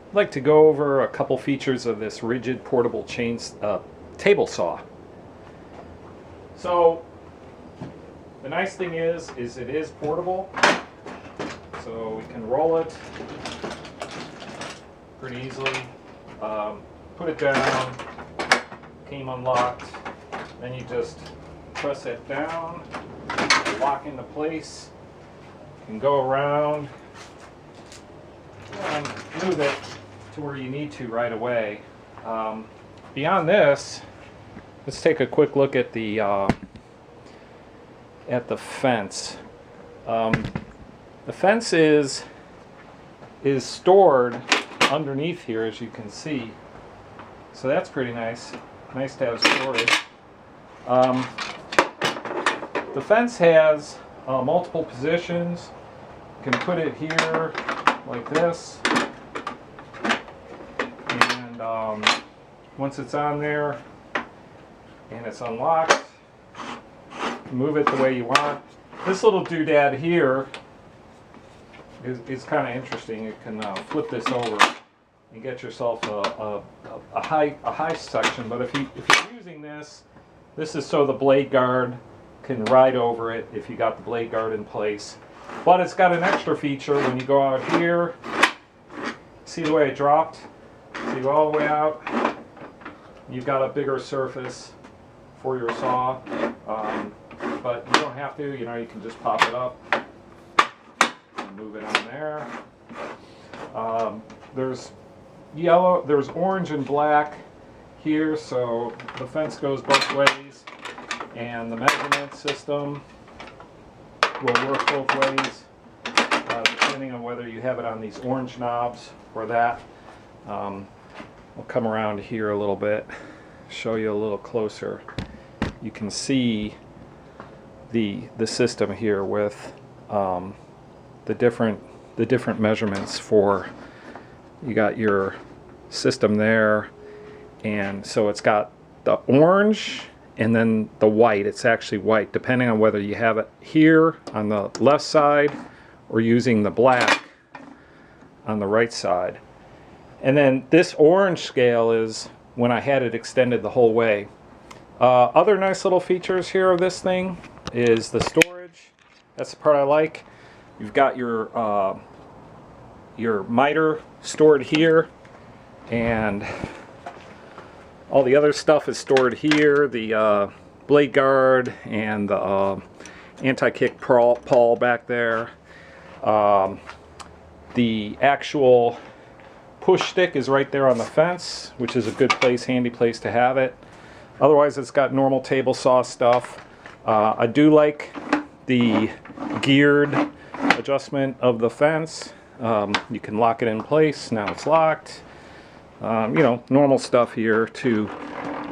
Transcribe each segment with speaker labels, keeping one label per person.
Speaker 1: I'd like to go over a couple features of this Ridgid portable table saw. So the nice thing is it is portable, so we can roll it pretty easily. Put it down, came unlocked, then you just press it down, lock into place, and go around and move it to where you need to right away. Beyond this, let's take a quick look at the fence. The fence is stored underneath here, as you can see. So that's pretty nice. Nice to have storage. The fence has multiple positions. You can put it here like this, and once it's on there and it's unlocked, move it the way you want. This little doodad here is kind of interesting. You can flip this over and get yourself a high section. But if you're using this is so the blade guard can ride over it if you got the blade guard in place. But it's got an extra feature when you go out here. See the way it dropped? So you go all the way out. You've got a bigger surface for your saw. But you don't have to, you can just pop it up and move it on there. There's orange and black here, so the fence goes both ways, and the measurement system will work both ways, depending on whether you have it on these orange knobs or that. We'll come around here a little bit, show you a little closer. You can see the system here with the different measurements for, you got your system there, and so it's got the orange and then the white. It's actually white depending on whether you have it here on the left side or using the black on the right side. And then this orange scale is when I had it extended the whole way. Other nice little features here of this thing is the storage. That's the part I like. You've got your miter stored here, and all the other stuff is stored here. The blade guard and the anti-kick pawl back there. The actual push stick is right there on the fence, which is a good place, handy place to have it. Otherwise, it's got normal table saw stuff. I do like the geared adjustment of the fence. You can lock it in place. Now it's locked. Normal stuff here to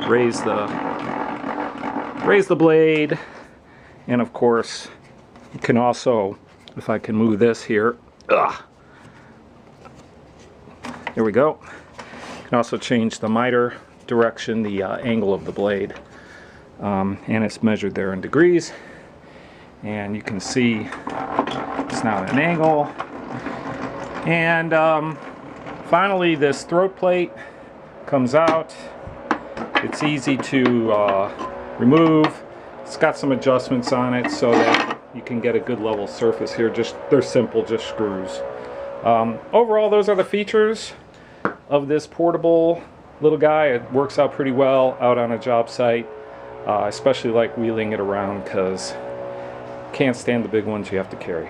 Speaker 1: raise the blade, and of course, you can also, if I can move this here, there we go. You can also change the miter direction, the angle of the blade, and it's measured there in degrees, and you can see it's now at an angle. And finally, this throat plate comes out. It's easy to remove. It's got some adjustments on it so that you can get a good level surface here. They're simple, just screws. Overall, those are the features of this portable little guy. It works out pretty well out on a job site. I especially like wheeling it around because can't stand the big ones you have to carry.